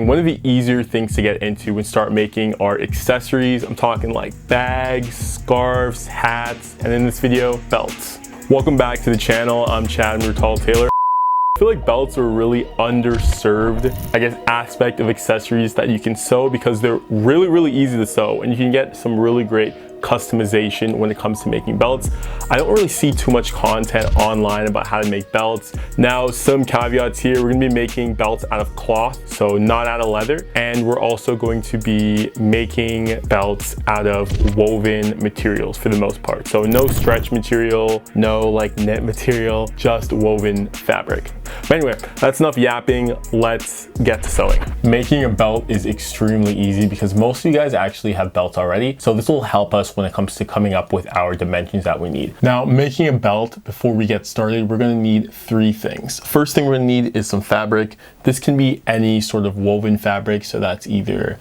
One of the easier things to get into and start making are accessories. I'm talking like bags, scarves, hats, and in this video, belts. Welcome back to the channel. I'm Chad from Tall Tailor. I feel like belts are a really underserved, aspect of accessories that you can sew because they're really easy to sew and you can get some really great customization when it comes to making belts. I don't really see too much content online about how to make belts. Now, some caveats here, we're gonna be making belts out of cloth, so not out of leather. And we're also going to be making belts out of woven materials for the most part. So no stretch material, no like knit material, just woven fabric. But anyway, that's enough yapping. Let's get to sewing. Making a belt is extremely easy because most of you guys actually have belts already. So this will help us when it comes to coming up with our dimensions that we need. Now, making a belt, before we get started, we're gonna need three things. First thing we're gonna need is some fabric. This can be any sort of woven fabric. So that's either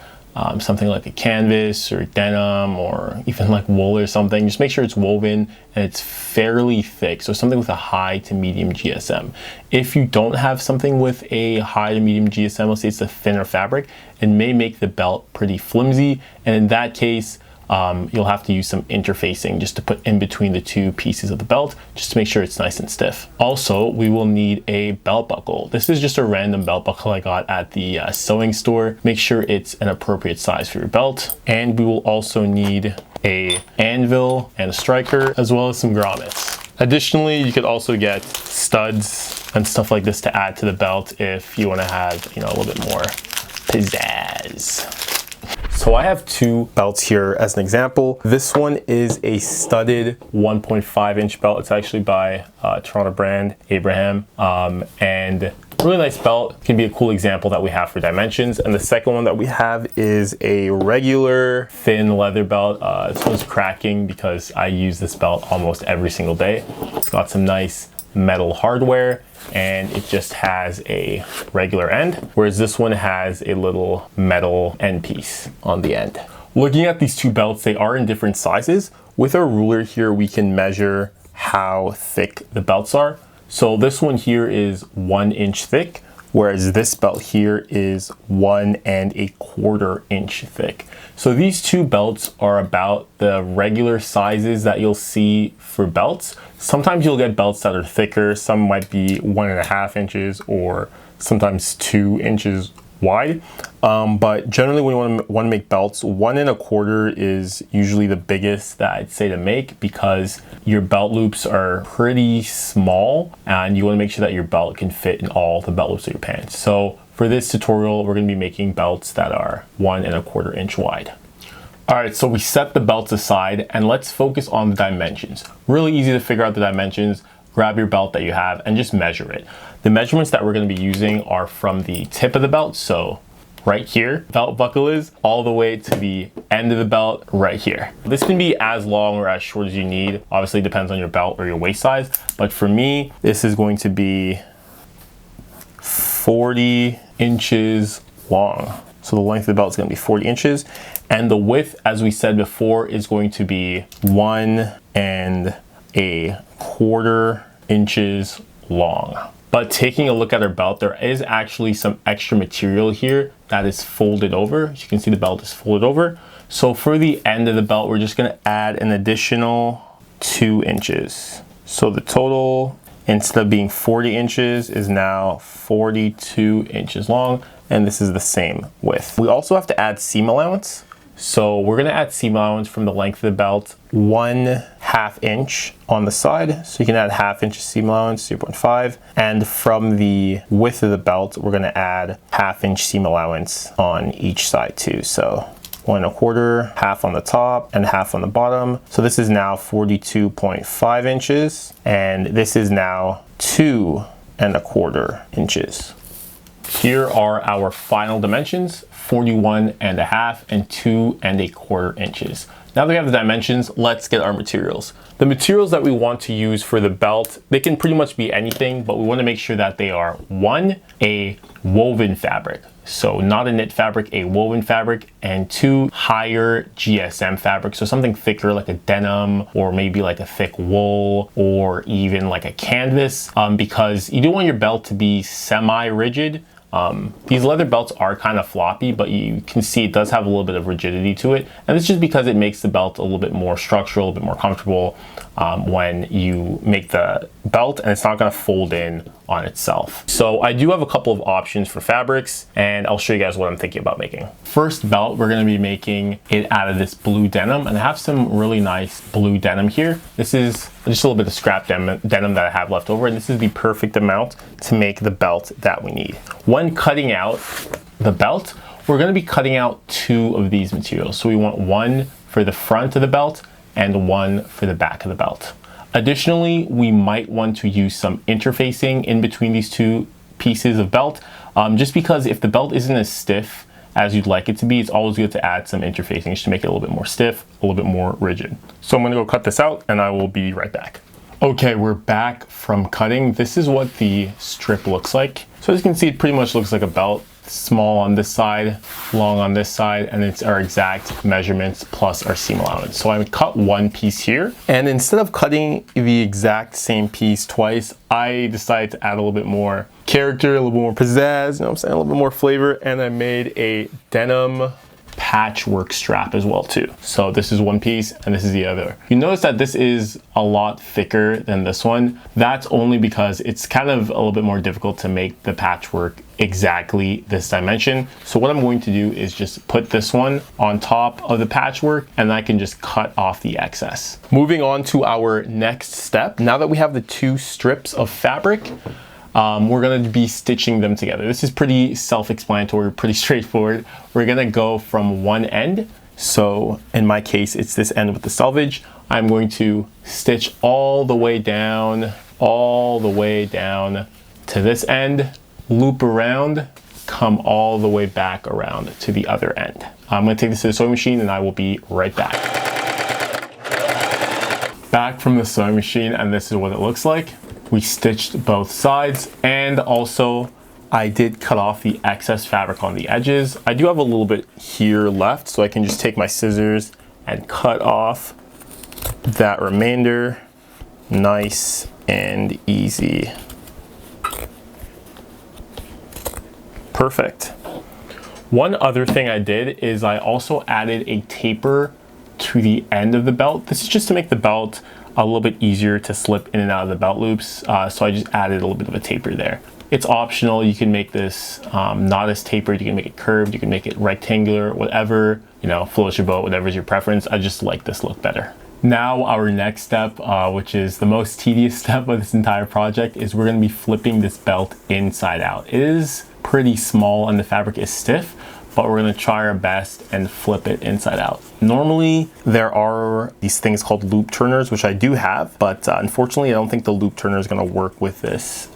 something like a canvas or denim or even like wool or something. Just make sure it's woven and it's fairly thick. So something with a high to medium GSM. If you don't have something with a high to medium GSM, let's say it's a thinner fabric, it may make the belt pretty flimsy. And in that case, you'll have to use some interfacing just to put in between the two pieces of the belt, just to make sure it's nice and stiff. Also, we will need a belt buckle. This is just a random belt buckle I got at the sewing store. Make sure it's an appropriate size for your belt. And we will also need a anvil and a striker, as well as some grommets. Additionally, you could also get studs and stuff like this to add to the belt if you want to have, a little bit more pizzazz. So I have two belts here as an example. This one is a studded 1.5 inch belt. It's actually by Toronto brand, Abraham, and really nice belt. Can be a cool example that we have for dimensions. And the second one that we have is a regular thin leather belt. This one's cracking because I use this belt almost every single day. It's got some nice metal hardware and it just has a regular end, whereas this one has a little metal end piece on the end. Looking at these two belts, they are in different sizes. With our ruler here, we can measure how thick the belts are. So this one here is 1 inch thick, whereas this belt here is 1.25 inch thick. So these two belts are about the regular sizes that you'll see for belts. Sometimes you'll get belts that are thicker. Some might be 1.5 inches or sometimes 2 inches wide. But generally when you want to make belts, 1.25 is usually the biggest that I'd say to make because your belt loops are pretty small and you want to make sure that your belt can fit in all the belt loops of your pants. So for this tutorial, we're going to be making belts that are 1.25 inch wide. All right, so we set the belts aside and let's focus on the dimensions. Really easy to figure out the dimensions. Grab your belt that you have and just measure it. The measurements that we're going to be using are from the tip of the belt, so right here, belt buckle is, all the way to the end of the belt right here. This can be as long or as short as you need. Obviously, it depends on your belt or your waist size, but for me, this is going to be 40 inches long. So the length of the belt is going to be 40 inches. And the width, as we said before, is going to be 1.25 inches long. But taking a look at our belt, there is actually some extra material here that is folded over. As you can see, the belt is folded over. So for the end of the belt, we're just going to add an additional 2 inches. So the total, instead of being 40 inches, is now 42 inches long. And this is the same width. We also have to add seam allowance. So we're gonna add seam allowance from the length of the belt, 1/2 inch on the side. So you can add 1/2 inch seam allowance, 0.5. And from the width of the belt, we're gonna add 1/2 inch seam allowance on each side too. So 1.25, half on the top and half on the bottom. So this is now 42.5 inches. And this is now 2.25 inches. Here are our final dimensions, 41.5 and 2.25 inches. Now that we have the dimensions, let's get our materials. The materials that we want to use for the belt, they can pretty much be anything, but we want to make sure that they are, one, a woven fabric. So not a knit fabric, a woven fabric, and two, higher GSM fabric. So something thicker like a denim or maybe like a thick wool or even like a canvas, because you do want your belt to be semi-rigid. These leather belts are kind of floppy, but you can see it does have a little bit of rigidity to it. And it's just because it makes the belt a little bit more structural, a little bit more comfortable when you make the belt, and it's not gonna fold in on itself. So I do have a couple of options for fabrics, and I'll show you guys what I'm thinking about making. First belt, we're gonna be making it out of this blue denim, and I have some really nice blue denim here. This is just a little bit of scrap denim that I have left over, and this is the perfect amount to make the belt that we need. When cutting out the belt, we're gonna be cutting out 2 of these materials. So we want one for the front of the belt and one for the back of the belt. Additionally, we might want to use some interfacing in between these 2 pieces of belt, just because if the belt isn't as stiff as you'd like it to be, it's always good to add some interfacing just to make it a little bit more stiff, a little bit more rigid. So I'm gonna go cut this out and I will be right back. Okay, we're back from cutting. This is what the strip looks like. So as you can see, it pretty much looks like a belt. Small on this side, long on this side, and it's our exact measurements plus our seam allowance. So I would cut one piece here, and instead of cutting the exact same piece twice, I decided to add a little bit more character, a little bit more pizzazz, you know what I'm saying, a little bit more flavor, and I made a denim patchwork strap as well too. So this is one piece and this is the other. You notice that this is a lot thicker than this one. That's only because it's kind of a little bit more difficult to make the patchwork exactly this dimension. So what I'm going to do is just put this one on top of the patchwork and I can just cut off the excess. Moving on to our next step. Now that we have the 2 strips of fabric, we're gonna be stitching them together. This is pretty self-explanatory, pretty straightforward. We're gonna go from one end. So in my case, it's this end with the selvage. I'm going to stitch all the way down to this end, loop around, come all the way back around to the other end. I'm gonna take this to the sewing machine and I will be right back. Back from the sewing machine, and this is what it looks like. We stitched both sides, and also I did cut off the excess fabric on the edges. I do have a little bit here left, so I can just take my scissors and cut off that remainder. Nice and easy. Perfect. One other thing I did is I also added a taper to the end of the belt. This is just to make the belt a little bit easier to slip in and out of the belt loops. So I just added a little bit of a taper there. It's optional. You can make this not as tapered. You can make it curved. You can make it rectangular, whatever, you know, floats your boat, whatever is your preference. I just like this look better. Now our next step, which is the most tedious step of this entire project, is we're gonna be flipping this belt inside out. It is pretty small and the fabric is stiff, but we're gonna try our best and flip it inside out. Normally, there are these things called loop turners, which I do have, but unfortunately, I don't think the loop turner is gonna work with this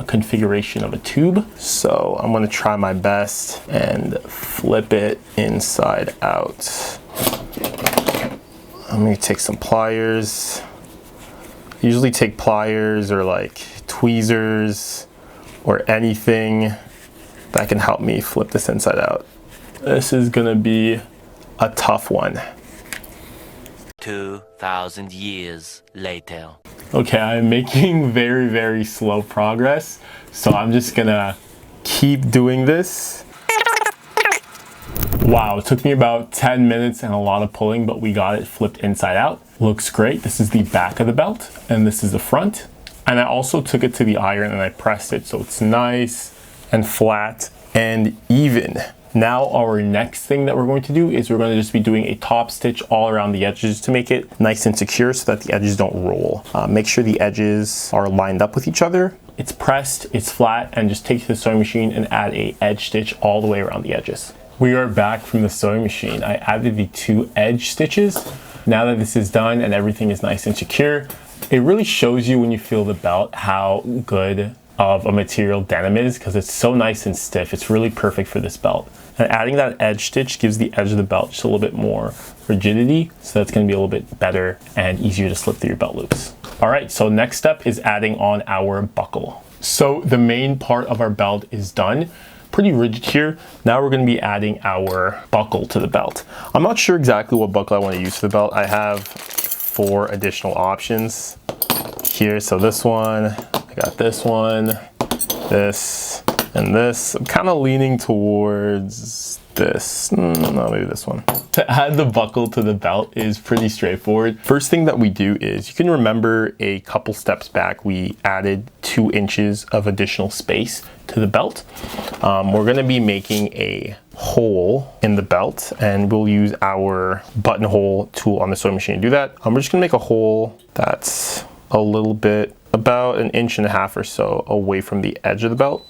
configuration of a tube. So I'm gonna try my best and flip it inside out. I'm gonna take some pliers. Usually take pliers or like tweezers or anything that can help me flip this inside out. This is gonna be a tough one. 2,000 years later. Okay, I'm making very, very slow progress. So I'm just gonna keep doing this. Wow, it took me about 10 minutes and a lot of pulling, but we got it flipped inside out. Looks great. This is the back of the belt and this is the front. And I also took it to the iron and I pressed it so it's nice and flat and even. Now our next thing that we're going to do is we're going to just be doing a top stitch all around the edges to make it nice and secure so that the edges don't roll. Make sure the edges are lined up with each other. It's pressed, it's flat, and just take it to the sewing machine and add a edge stitch all the way around the edges. We are back from the sewing machine. I added the 2 edge stitches. Now that this is done and everything is nice and secure, it really shows you when you feel the belt how good of a material denim is, because it's so nice and stiff. It's really perfect for this belt. And adding that edge stitch gives the edge of the belt just a little bit more rigidity, so that's gonna be a little bit better and easier to slip through your belt loops. All right, so next step is adding on our buckle. So the main part of our belt is done. Pretty rigid here. Now we're gonna be adding our buckle to the belt. I'm not sure exactly what buckle I wanna use for the belt. I have 4 additional options here. So this one, I got this one, this, and this. I'm kind of leaning towards this. No, maybe this one. To add the buckle to the belt is pretty straightforward. First thing that we do is, you can remember a couple steps back, we added 2 inches of additional space to the belt. We're gonna be making a hole in the belt, and we'll use our buttonhole tool on the sewing machine to do that. We're just gonna make a hole that's a little bit, about 1.5 inches or so away from the edge of the belt.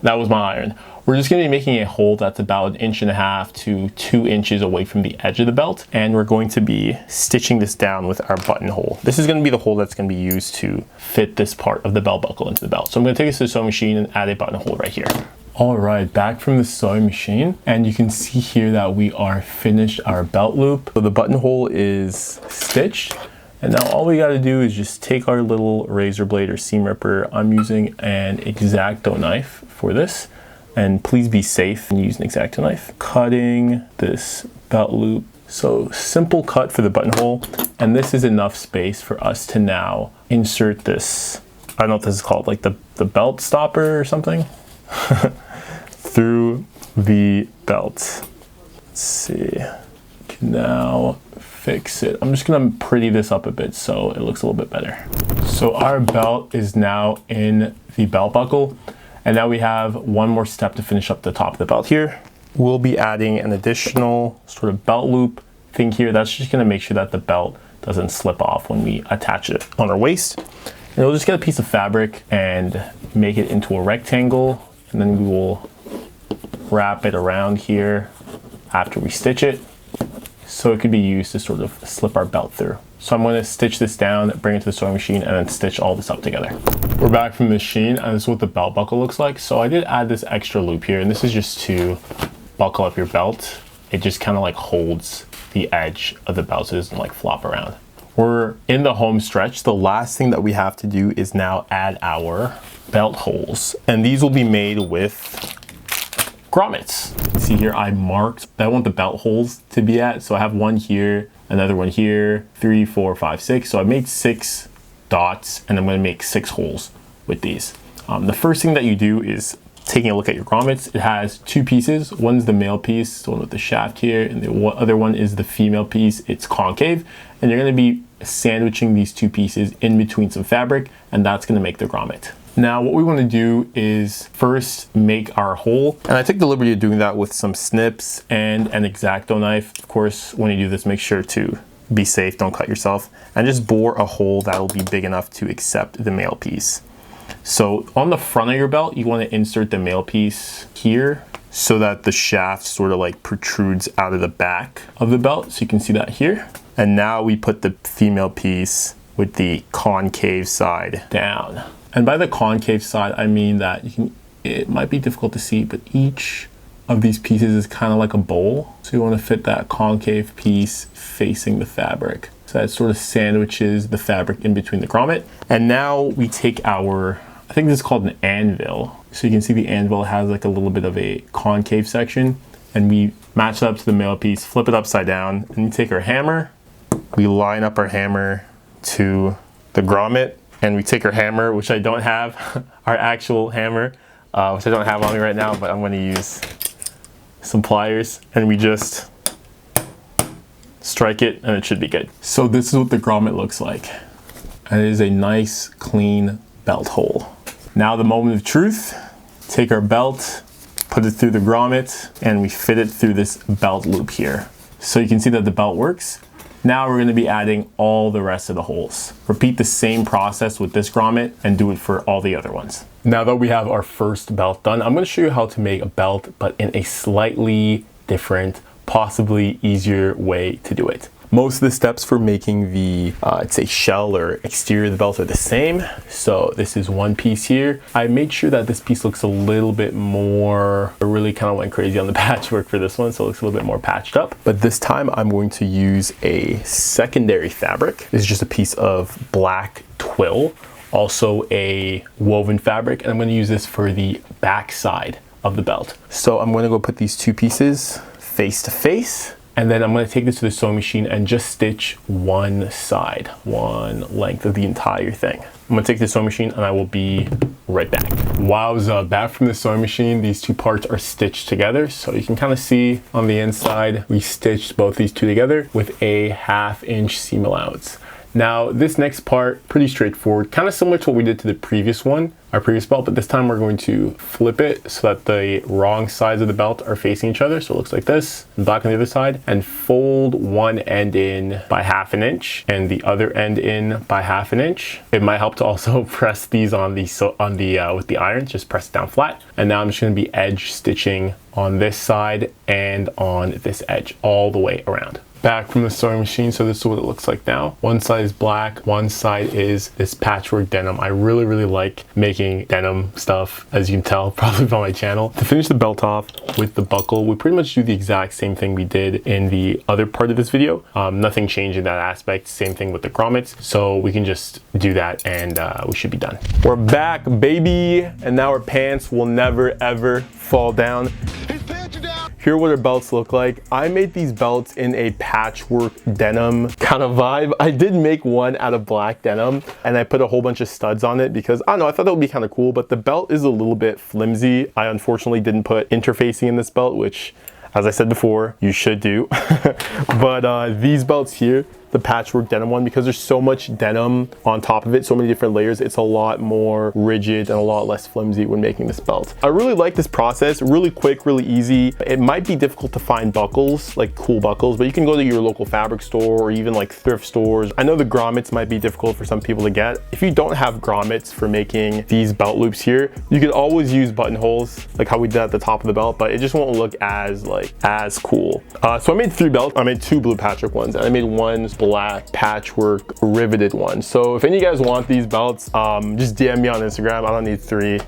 That was my iron. We're just gonna be making a hole that's about 1.5 to 2 inches away from the edge of the belt, and we're going to be stitching this down with our buttonhole. This is gonna be the hole that's gonna be used to fit this part of the belt buckle into the belt. So I'm gonna take this to the sewing machine and add a buttonhole right here. All right, back from the sewing machine, and you can see here that we are finished our belt loop. So the buttonhole is stitched, and now all we gotta do is just take our little razor blade or seam ripper. I'm using an X-Acto knife for this, and please be safe and use an X-Acto knife. Cutting this belt loop. So simple cut for the buttonhole, and this is enough space for us to now insert this, I don't know what this is called, like the belt stopper or something, through the belt. Let's see, can now fix it. I'm just gonna pretty this up a bit so it looks a little bit better. So our belt is now in the belt buckle, and now we have one more step to finish up the top of the belt here. We'll be adding an additional sort of belt loop thing here. That's just gonna make sure that the belt doesn't slip off when we attach it on our waist. And we'll just get a piece of fabric and make it into a rectangle, and then we will wrap it around here after we stitch it, so it could be used to sort of slip our belt through. So I'm going to stitch this down, bring it to the sewing machine, and then stitch all this up together. We're back from the machine, and this is what the belt buckle looks like. So I did add this extra loop here, and this is just to buckle up your belt. It just kind of like holds the edge of the belt so it doesn't like flop around. We're in the home stretch. The last thing that we have to do is now add our belt holes, and these will be made with grommets. See here, I marked that I want the belt holes to be at. So I have one here, another one here, 3, 4, 5, 6. So I made 6 dots, and I'm going to make 6 holes with these. The first thing that you do is taking a look at your grommets. It has 2 pieces. One's the male piece, the one with the shaft here, and the other one is the female piece. It's concave, and you're going to be sandwiching these 2 pieces in between some fabric, and that's going to make the grommet. Now what we want to do is first make our hole, and I took the liberty of doing that with some snips and an X-Acto knife. Of course, when you do this, make sure to be safe, don't cut yourself, and just bore a hole that'll be big enough to accept the male piece. So on the front of your belt, you want to insert the male piece here so that the shaft sort of like protrudes out of the back of the belt. So you can see that here. And now we put the female piece with the concave side down. And by the concave side, I mean that it might be difficult to see, but each of these pieces is kind of like a bowl. So you want to fit that concave piece facing the fabric. So that sort of sandwiches the fabric in between the grommet. And now we take our, I think this is called an anvil. So you can see the anvil has like a little bit of a concave section, and we match it up to the male piece, flip it upside down, and we take our hammer, we line up our hammer to the grommet, and we take our hammer, which I don't have, our actual hammer, which I don't have on me right now, but I'm going to use some pliers, and we just strike it, and it should be good. So this is what the grommet looks like. And it is a nice, clean belt hole. Now the moment of truth. Take our belt, put it through the grommet, and we fit it through this belt loop here. So you can see that the belt works. Now we're going to be adding all the rest of the holes. Repeat the same process with this grommet and do it for all the other ones. Now that we have our first belt done, I'm going to show you how to make a belt, but in a slightly different, possibly easier way to do it. Most of the steps for making the, it's a shell or exterior of the belt are the same. So this is one piece here. I made sure that this piece looks a little bit more, I really kind of went crazy on the patchwork for this one, so it looks a little bit more patched up. But this time I'm going to use a secondary fabric. This is just a piece of black twill, also a woven fabric, and I'm going to use this for the back side of the belt. So I'm going to go put these 2 pieces face to face, And then I'm gonna take this to the sewing machine and just stitch one side, one length of the entire thing. I'm gonna take the sewing machine and I will be right back. Wowza, back from the sewing machine, these two parts are stitched together. So you can kind of see on the inside, we stitched both these two together with a 1/2 inch seam allowance. Now this next part, pretty straightforward, kind of similar to what we did to the previous one, our previous belt, but this time we're going to flip it so that the wrong sides of the belt are facing each other. So it looks like this, and back on the other side, and fold one end in by 1/2 inch and the other end in by 1/2 inch. It might help to also press these on the with the iron, just press it down flat. And now I'm just gonna be edge stitching on this side and on this edge all the way around. Back from the sewing machine, so this is what it looks like now. One side is black, one side is this patchwork denim. I really like making denim stuff, as you can tell probably from my channel. To finish the belt off with the buckle, we pretty much do the exact same thing we did in the other part of this video. Nothing changed in that aspect, same thing with the grommets. So we can just do that and we should be done. We're back, baby, and now our pants will never ever fall down. Here are what our belts look like. I made these belts in a patchwork denim kind of vibe. I did make one out of black denim and I put a whole bunch of studs on it because, I don't know, I thought that would be kind of cool, but the belt is a little bit flimsy. I unfortunately didn't put interfacing in this belt, which, as I said before, you should do. But these belts here, the patchwork denim one, because there's so much denim on top of it, so many different layers, it's a lot more rigid and a lot less flimsy when making this belt. I really like this process, really quick, really easy. It might be difficult to find buckles, like cool buckles, but you can go to your local fabric store or even like thrift stores. I know the grommets might be difficult for some people to get. If you don't have grommets for making these belt loops here, you could always use buttonholes, like how we did at the top of the belt, but it just won't look as cool. So I made 3 belts. I made 2 blue patchwork ones and I made one black patchwork riveted one. So if any of you guys want these belts, just DM me on Instagram. I don't need 3.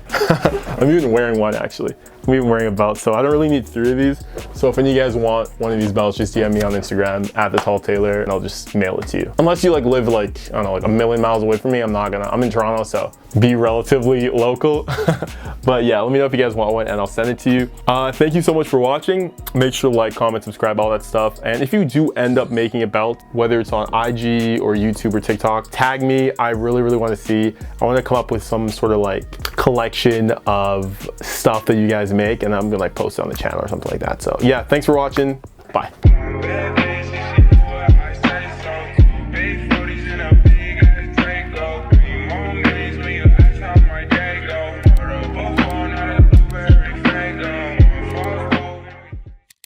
I'm even wearing one actually. I'm even wearing a belt, so I don't really need 3 of these. So if any of you guys want one of these belts, just DM me on Instagram at the Tall Tailor and I'll just mail it to you. Unless you like live like, I don't know, like a million miles away from me, I'm in Toronto, so be relatively local. But yeah, let me know if you guys want one and I'll send it to you. Thank you so much for watching. Make sure to like, comment, subscribe, all that stuff. And if you do end up making a belt, whether it's on IG or YouTube or TikTok, tag me. I really want to see. I want to come up with some sort of like collection of stuff that you guys make and I'm gonna like post it on the channel or something like that. So yeah, thanks for watching. Bye.